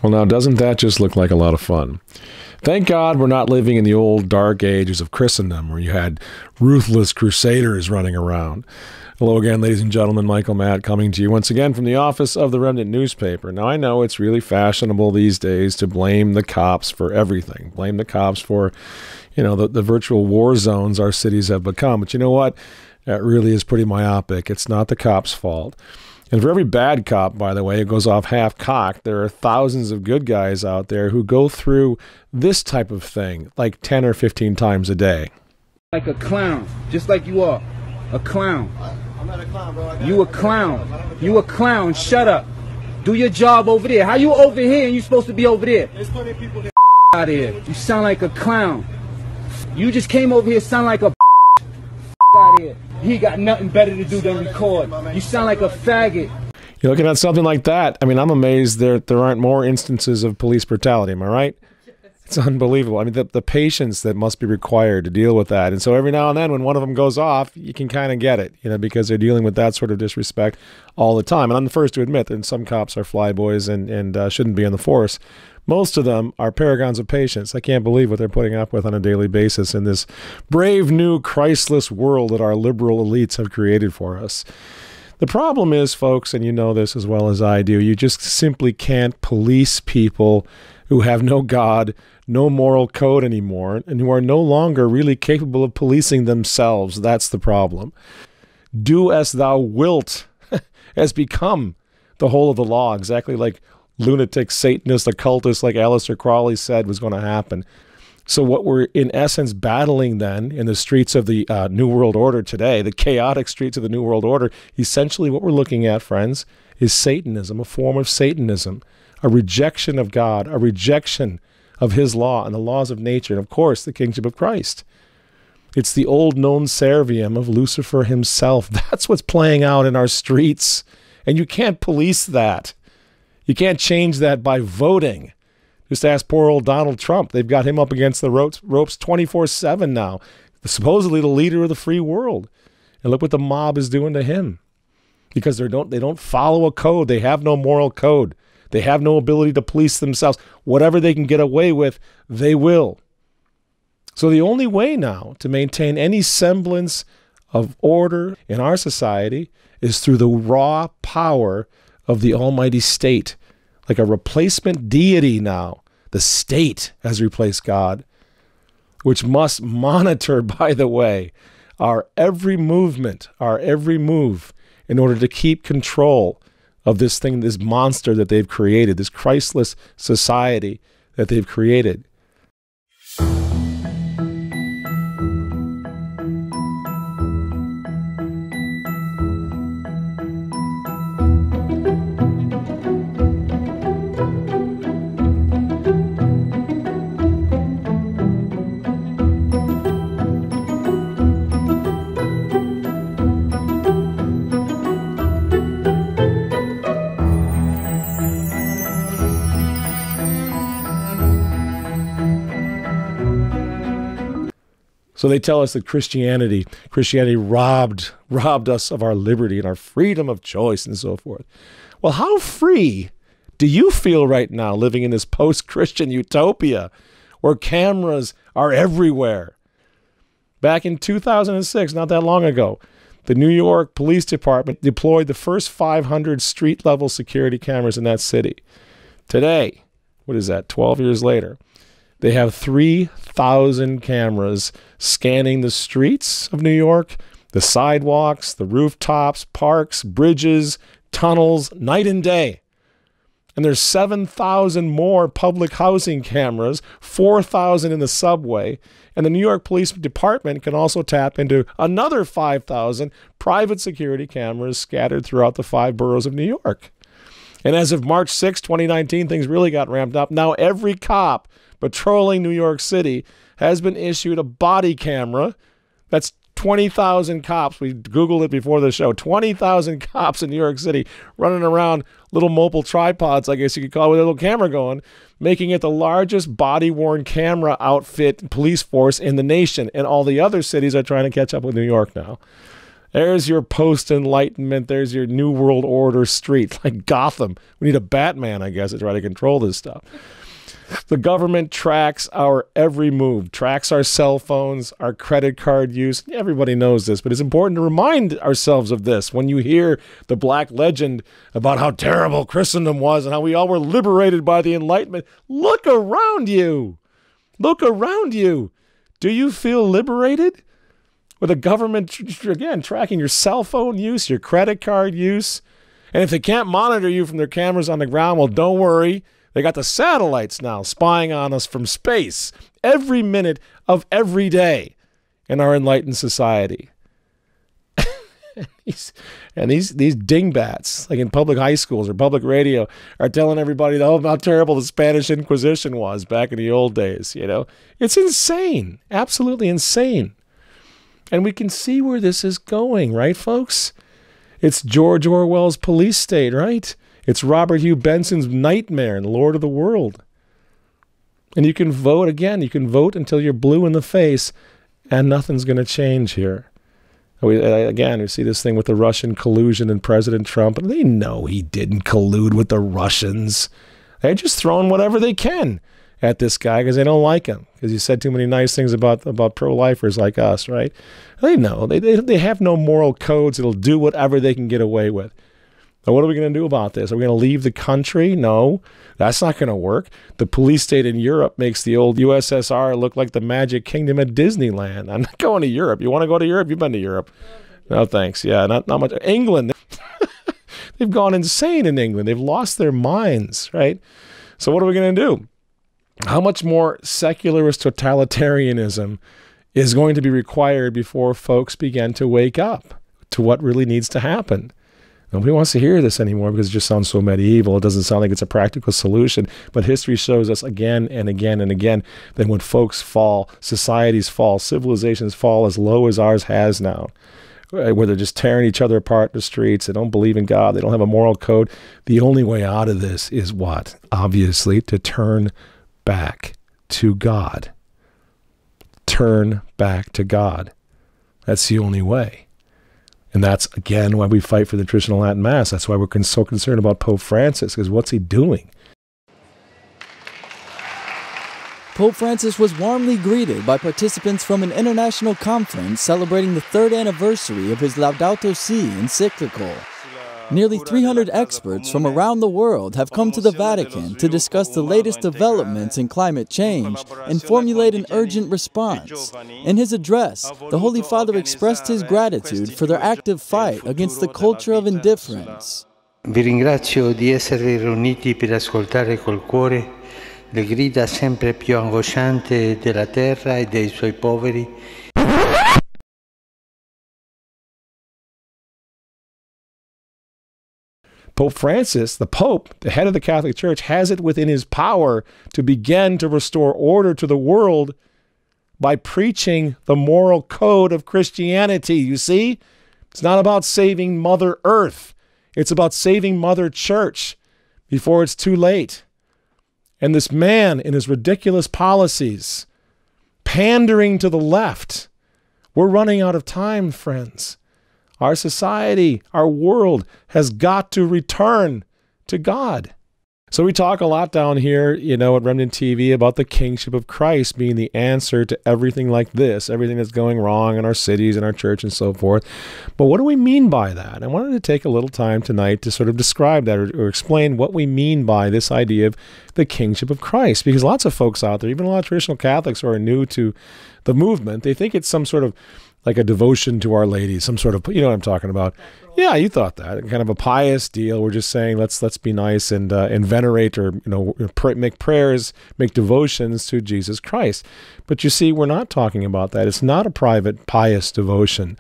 Well, now, doesn't that just look like a lot of fun? Thank God we're not living in the old dark ages of Christendom where you had ruthless crusaders running around. Hello again, ladies and gentlemen. Michael Matt coming to you once again from the office of the Remnant newspaper. Now, I know it's really fashionable these days to blame the cops for everything. Blame the cops for, you know, the virtual war zones our cities have become. But you know what? That really is pretty myopic. It's not the cops' fault. And for every bad cop, by the way, who goes off half-cocked, there are thousands of good guys out there who go through this type of thing like 10 or 15 times a day. Like a clown, just like you are. A clown. I'm not a clown, bro. You a clown. You a clown. Shut up. Do your job over there. How you over here and you supposed to be over there? There's plenty of people that out here. You sound like a clown. You just came over here sound like a out here. He got nothing better to do than record. You sound like a faggot. You're looking at something like that. I mean, I'm amazed there aren't more instances of police brutality. Am I right? It's unbelievable. I mean, the patience that must be required to deal with that. And so every now and then when one of them goes off, you can kind of get it, you know, because they're dealing with that sort of disrespect all the time. And I'm the first to admit that some cops are flyboys and shouldn't be in the force. Most of them are paragons of patience. I can't believe what they're putting up with on a daily basis in this brave new Christless world that our liberal elites have created for us. The problem is, folks, and you know this as well as I do, you just simply can't police people who have no God, no moral code anymore, and who are no longer really capable of policing themselves. That's the problem. Do as thou wilt has become the whole of the law, exactly like lunatic, Satanist, occultist, like Aleister Crowley said was going to happen. So what we're in essence battling then in the streets of the New World Order today, the chaotic streets of the New World Order, essentially what we're looking at, friends, is Satanism, a form of Satanism, a rejection of God, a rejection of his law and the laws of nature, and of course the kingship of Christ. It's the old known servium of Lucifer himself. That's what's playing out in our streets, and you can't police that. You can't change that by voting. Just ask poor old Donald Trump. They've got him up against the ropes 24/7 now, supposedly the leader of the free world. And look what the mob is doing to him. Because they don't follow a code. They have no moral code. They have no ability to police themselves. Whatever they can get away with, they will. So the only way now to maintain any semblance of order in our society is through the raw power of the almighty state. Like a replacement deity now. The state has replaced God, which must monitor, by the way, our every movement, our every move, in order to keep control of this thing, this monster that they've created, this Christless society that they've created. So they tell us that Christianity robbed us of our liberty and our freedom of choice and so forth. Well, how free do you feel right now living in this post-Christian utopia where cameras are everywhere? Back in 2006, not that long ago, the New York Police Department deployed the first 500 street-level security cameras in that city. Today, what is that, 12 years later, they have 3,000 cameras scanning the streets of New York, the sidewalks, the rooftops, parks, bridges, tunnels, night and day. And there's 7,000 more public housing cameras, 4,000 in the subway, and the New York Police Department can also tap into another 5,000 private security cameras scattered throughout the 5 boroughs of New York. And as of March 6, 2019, things really got ramped up. Now every cop patrolling New York City has been issued a body camera. That's 20,000 cops. We Googled it before the show. 20,000 cops in New York City running around little mobile tripods, I guess you could call it, with a little camera going, making it the largest body-worn camera outfit police force in the nation. And all the other cities are trying to catch up with New York now. There's your post-Enlightenment. There's your New World Order street, like Gotham. We need a Batman, I guess, to try to control this stuff. The government tracks our every move, tracks our cell phones, our credit card use. Everybody knows this, but it's important to remind ourselves of this. When you hear the black legend about how terrible Christendom was and how we all were liberated by the Enlightenment, look around you. Look around you. Do you feel liberated? With the government, again, tracking your cell phone use, your credit card use. And if they can't monitor you from their cameras on the ground, well, don't worry. They got the satellites now spying on us from space every minute of every day in our enlightened society. and these dingbats, like in public high schools or public radio, are telling everybody how terrible the Spanish Inquisition was back in the old days, you know. It's insane, absolutely insane. And we can see where this is going, right, folks? It's George Orwell's police state, right? It's Robert Hugh Benson's nightmare in Lord of the World. And you can vote again. You can vote until you're blue in the face, and nothing's going to change here. Again, we see this thing with the Russian collusion and President Trump. They know he didn't collude with the Russians. They're just throwing whatever they can at this guy because they don't like him, because he said too many nice things about pro-lifers like us, right? They know. They have no moral codes. It'll do whatever they can get away with. Now, what are we going to do about this? Are we going to leave the country? No, that's not going to work. The police state in Europe makes the old USSR look like the Magic Kingdom at Disneyland. I'm not going to Europe. You want to go to Europe? You've been to Europe. No, thanks. Yeah, not much. England. They've gone insane in England. They've lost their minds, right? So what are we going to do? How much more secularist totalitarianism is going to be required before folks begin to wake up to what really needs to happen? Nobody wants to hear this anymore because it just sounds so medieval. It doesn't sound like it's a practical solution. But history shows us again and again and again that when folks fall, societies fall, civilizations fall as low as ours has now, where they're just tearing each other apart in the streets. They don't believe in God. They don't have a moral code. The only way out of this is what? Obviously, to turn back to God. Turn back to God. That's the only way. And that's, again, why we fight for the traditional Latin Mass. That's why we're so concerned about Pope Francis, because what's he doing? Pope Francis was warmly greeted by participants from an international conference celebrating the 3rd anniversary of his Laudato Si encyclical. Nearly 300 experts from around the world have come to the Vatican to discuss the latest developments in climate change and formulate an urgent response. In his address, the Holy Father expressed his gratitude for their active fight against the culture of indifference. Vi ringrazio di essere riuniti per ascoltare col cuore le grida sempre più angoscianti della terra e dei suoi poveri. Pope Francis, the Pope, the head of the Catholic Church, has it within his power to begin to restore order to the world by preaching the moral code of Christianity. You see? It's not about saving Mother Earth. It's about saving Mother Church before it's too late. And this man, in his ridiculous policies, pandering to the left, we're running out of time, friends. Our society, our world has got to return to God. So we talk a lot down here, you know, at Remnant TV about the kingship of Christ being the answer to everything like this, everything that's going wrong in our cities and our church and so forth. But what do we mean by that? I wanted to take a little time tonight to sort of describe that or explain what we mean by this idea of the kingship of Christ. Because lots of folks out there, even a lot of traditional Catholics who are new to the movement, they think it's some sort of like a devotion to Our Lady, some sort of, you know what I'm talking about. Yeah, you thought that. Kind of a pious deal. We're just saying, let's be nice and venerate or, you know, make prayers, make devotions to Jesus Christ. But you see, we're not talking about that. It's not a private, pious devotion.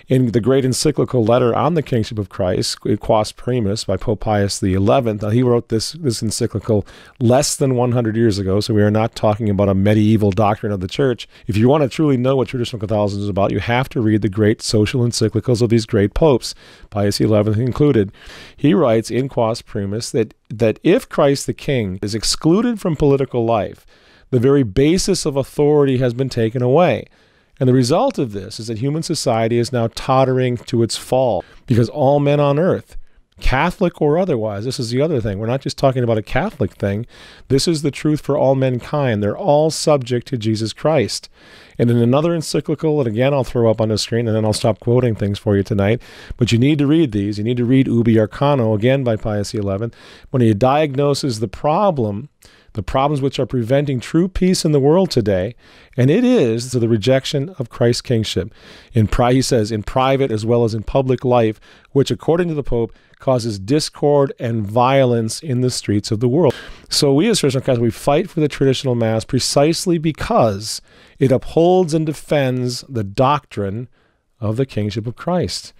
In the great encyclical letter on the kingship of Christ, Quas Primus, by Pope Pius XI, he wrote this encyclical less than 100 years ago, so we are not talking about a medieval doctrine of the church. If you want to truly know what traditional Catholicism is about, you have to read the great social encyclicals of these great popes, Pius XI included. He writes in Quas Primus that if Christ the King is excluded from political life, the very basis of authority has been taken away. And the result of this is that human society is now tottering to its fall because all men on earth, Catholic or otherwise, this is the other thing. We're not just talking about a Catholic thing. This is the truth for all mankind. They're all subject to Jesus Christ. And in another encyclical, and again, I'll throw up on the screen, and then I'll stop quoting things for you tonight, but you need to read these. You need to read Ubi Arcano, again by Pius XI, when he diagnoses the problems which are preventing true peace in the world today, and it is the rejection of Christ's kingship. He says, in private as well as in public life, which, according to the Pope, causes discord and violence in the streets of the world. So we as traditional Catholics, we fight for the traditional Mass precisely because it upholds and defends the doctrine of the kingship of Christ.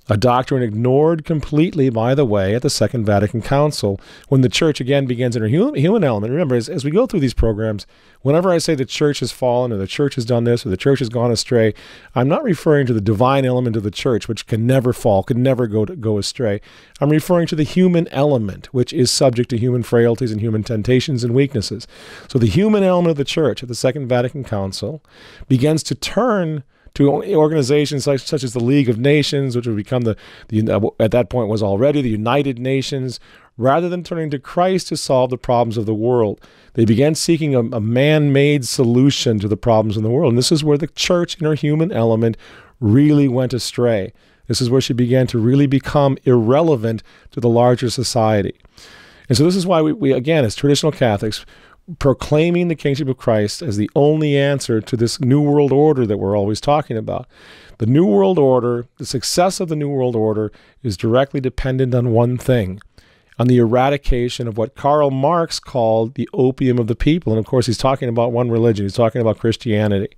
A doctrine ignored completely, by the way, at the Second Vatican Council, when the Church again begins in her human element. Remember, as we go through these programs, whenever I say the Church has fallen, or the Church has done this, or the Church has gone astray, I'm not referring to the divine element of the Church, which can never fall, can never go astray. I'm referring to the human element, which is subject to human frailties and human temptations and weaknesses. So the human element of the Church at the Second Vatican Council begins to turn to organizations such as the League of Nations, which would become at that point was already the United Nations, rather than turning to Christ to solve the problems of the world. They began seeking a man-made solution to the problems in the world. And this is where the Church in her human element really went astray. This is where she began to really become irrelevant to the larger society. And so this is why we again, as traditional Catholics, proclaiming the kingship of Christ as the only answer to this New World Order that we're always talking about. The New World Order, the success of the New World Order is directly dependent on one thing, on the eradication of what Karl Marx called the opium of the people. And of course, he's talking about one religion. He's talking about Christianity.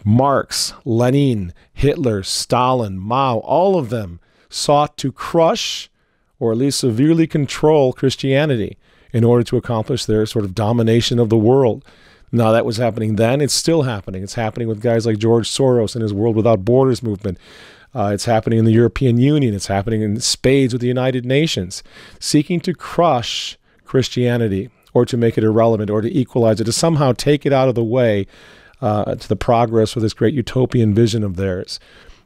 Marx, Lenin, Hitler, Stalin, Mao, all of them sought to crush or at least severely control Christianity in order to accomplish their sort of domination of the world. Now, that was happening then. It's still happening. It's happening with guys like George Soros and his World Without Borders movement. It's happening in the European Union. It's happening in spades with the United Nations, seeking to crush Christianity or to make it irrelevant or to equalize it, to somehow take it out of the way to the progress of this great utopian vision of theirs.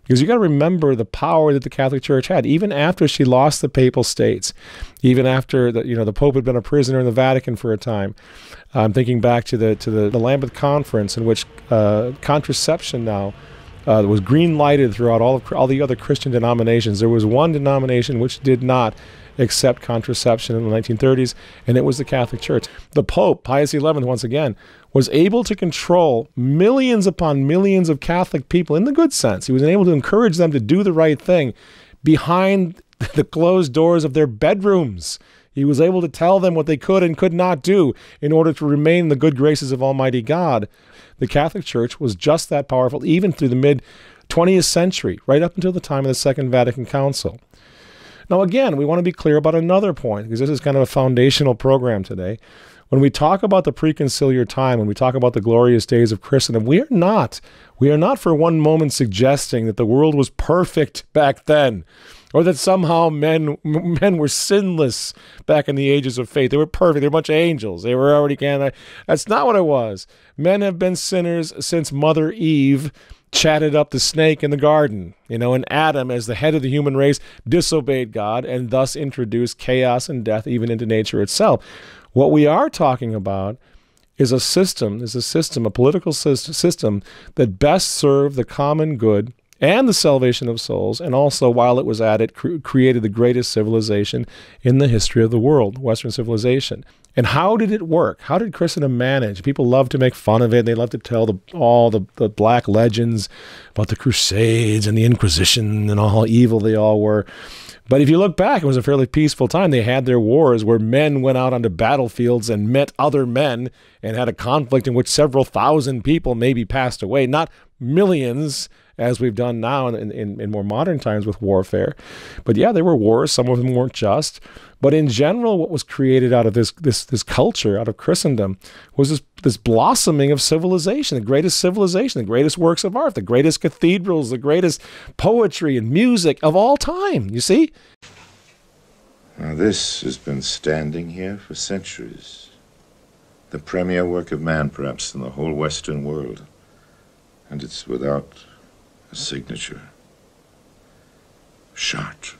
Because you got to remember the power that the Catholic Church had, even after she lost the Papal States, even after the Pope had been a prisoner in the Vatican for a time. I'm thinking back to the Lambeth Conference, in which contraception now was green-lighted throughout all the other Christian denominations. There was one denomination which did not accept contraception in the 1930s, and it was the Catholic Church. The Pope, Pius XI, once again, was able to control millions upon millions of Catholic people in the good sense. He was able to encourage them to do the right thing behind the closed doors of their bedrooms. He was able to tell them what they could and could not do in order to remain in the good graces of Almighty God. The Catholic Church was just that powerful, even through the mid-20th century, right up until the time of the Second Vatican Council. Now, again, we want to be clear about another point, because this is kind of a foundational program today. When we talk about the preconciliar time, when we talk about the glorious days of Christendom, we are not for one moment suggesting that the world was perfect back then, or that somehow men were sinless back in the ages of faith. They were perfect. They were a bunch of angels. They were already canon. That's not what it was. Men have been sinners since Mother Eve chatted up the snake in the garden, and Adam, as the head of the human race, disobeyed God and thus introduced chaos and death even into nature itself. What we are talking about is a political system that best served the common good and the salvation of souls, and also, while it was at it, created the greatest civilization in the history of the world, Western civilization. And how did it work? How did Christendom manage? People love to make fun of it. They love to tell all the black legends about the Crusades and the Inquisition and how evil they all were. But if you look back, it was a fairly peaceful time. They had their wars where men went out onto battlefields and met other men and had a conflict in which several thousand people maybe passed away, not millions, as we've done now in more modern times with warfare. But yeah, there were wars. Some of them weren't just. But in general, what was created out of this culture, out of Christendom, was this blossoming of civilization, the greatest works of art, the greatest cathedrals, the greatest poetry and music of all time, you see? Now this has been standing here for centuries. The premier work of man, perhaps, in the whole Western world. and it's without a signature. Short.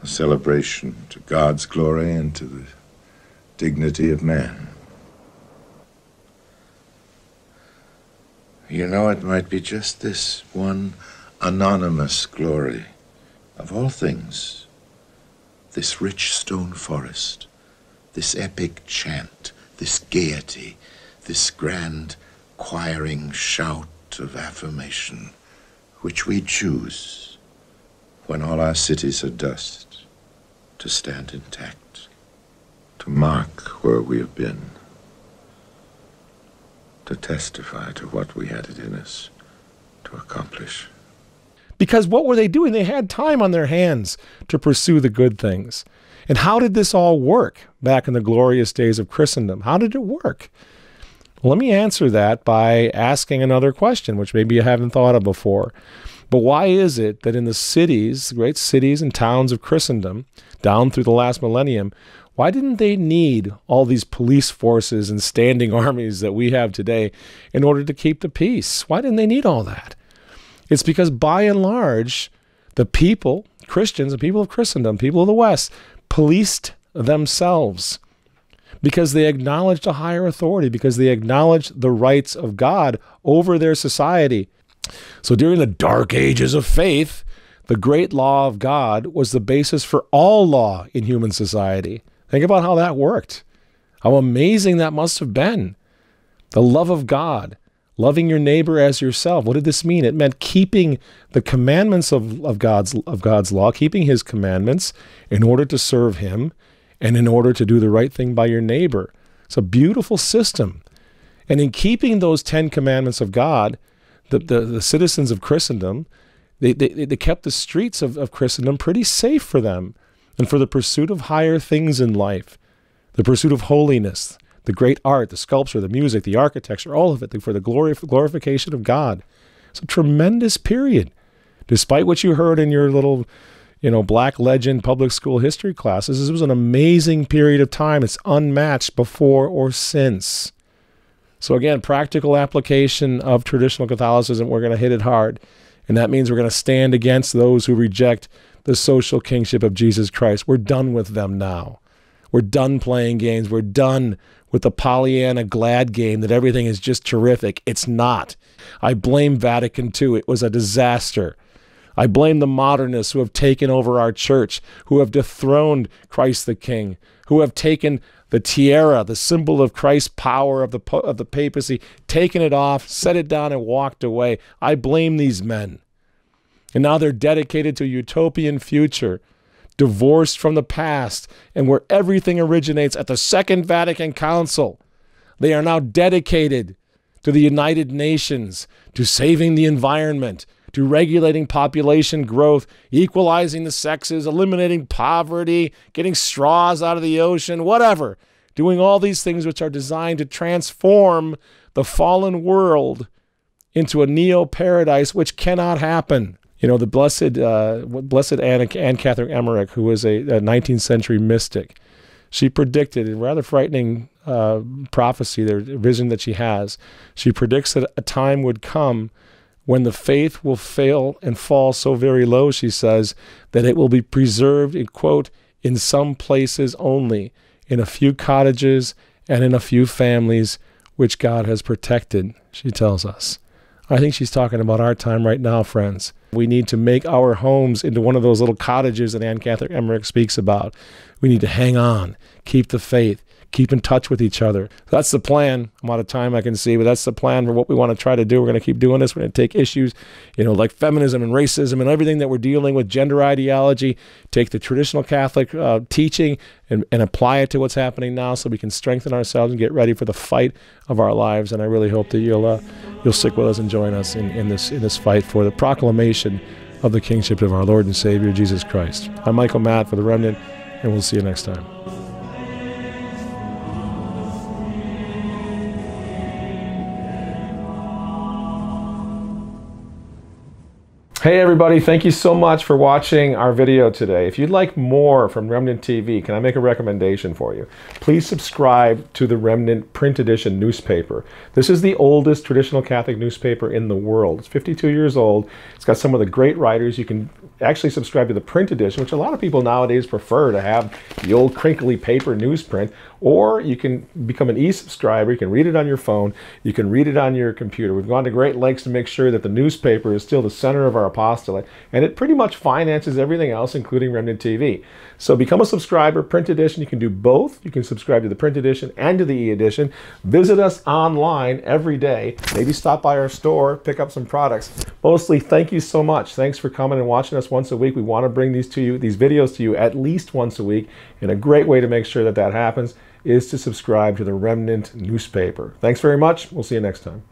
A celebration to God's glory and to the dignity of man. You know, it might be just this one anonymous glory of all things. This rich stone forest, this epic chant, this gaiety, this grand choiring shout of affirmation, which we choose when all our cities are dust, to stand intact, to mark where we have been, to testify to what we had it in us to accomplish. Because what were they doing? They had time on their hands to pursue the good things. And how did this all work back in the glorious days of Christendom? How did it work? Well, let me answer that by asking another question, which maybe you haven't thought of before. But why is it that in the cities, great cities and towns of Christendom, down through the last millennium, why didn't they need all these police forces and standing armies that we have today in order to keep the peace? Why didn't they need all that? It's because by and large, the people, Christians, the people of Christendom, people of the West, policed themselves because they acknowledged a higher authority, because they acknowledged the rights of God over their society. So during the dark ages of faith, the great law of God was the basis for all law in human society. Think about how that worked. How amazing that must have been. The love of God, loving your neighbor as yourself. What did this mean? It meant keeping the commandments of God's law, keeping his commandments in order to serve him and in order to do the right thing by your neighbor. It's a beautiful system. And in keeping those 10 commandments of God, the citizens of Christendom, they kept the streets of Christendom pretty safe for them and for the pursuit of higher things in life, the pursuit of holiness, the great art, the sculpture, the music, the architecture, all of it for the glorification of God. It's a tremendous period. Despite what you heard in your little, black legend public school history classes, this was an amazing period of time. It's unmatched before or since. So again, practical application of traditional Catholicism, we're going to hit it hard. And that means we're going to stand against those who reject the social kingship of Jesus Christ. We're done with them now. We're done playing games. We're done with the Pollyanna glad game that everything is just terrific. It's not. I blame Vatican II. It was a disaster. I blame the modernists who have taken over our church, who have dethroned Christ the King, who have taken the tiara, the symbol of Christ's power of the papacy, taken it off, set it down, and walked away. I blame these men. And now they're dedicated to a utopian future, divorced from the past, and where everything originates at the Second Vatican Council. They are now dedicated to the United Nations, to saving the environment, to regulating population growth, equalizing the sexes, eliminating poverty, getting straws out of the ocean, whatever. Doing all these things which are designed to transform the fallen world into a neo-paradise, which cannot happen. The blessed Anne Catherine Emmerich, who was a 19th century mystic, she predicted, in rather frightening prophecy, the vision that she has, she predicts that a time would come when the faith will fail and fall so very low, she says, that it will be preserved, quote, in some places only, in a few cottages and in a few families, which God has protected, she tells us. I think she's talking about our time right now, friends. We need to make our homes into one of those little cottages that Anne Catherine Emmerich speaks about. We need to hang on, keep the faith, keep in touch with each other. That's the plan. I'm out of time, I can see, but that's the plan for what we want to try to do. We're going to keep doing this. We're going to take issues, like feminism and racism and everything that we're dealing with, gender ideology, take the traditional Catholic teaching and apply it to what's happening now so we can strengthen ourselves and get ready for the fight of our lives. And I really hope that you'll stick with us and join us in this fight for the proclamation of the kingship of our Lord and Savior, Jesus Christ. I'm Michael Matt for The Remnant, and we'll see you next time. Hey everybody, thank you so much for watching our video today. If you'd like more from Remnant TV, can I make a recommendation for you? Please subscribe to the Remnant print edition newspaper. This is the oldest traditional Catholic newspaper in the world. It's 52 years old. It's got some of the great writers. You can actually subscribe to the print edition, which a lot of people nowadays prefer to have the old crinkly paper newsprint, or you can become an e-subscriber. You can read it on your phone. You can read it on your computer. We've gone to great lengths to make sure that the newspaper is still the center of our apostolate, and it pretty much finances everything else, including Remnant TV. So become a subscriber. Print edition, you can do both. You can subscribe to the print edition and to the e-edition. Visit us online every day. Maybe stop by our store, pick up some products. Mostly, thank you so much. Thanks for coming and watching us once a week. We want to bring these videos to you at least once a week, and a great way to make sure that that happens is to subscribe to the Remnant newspaper. Thanks very much. We'll see you next time.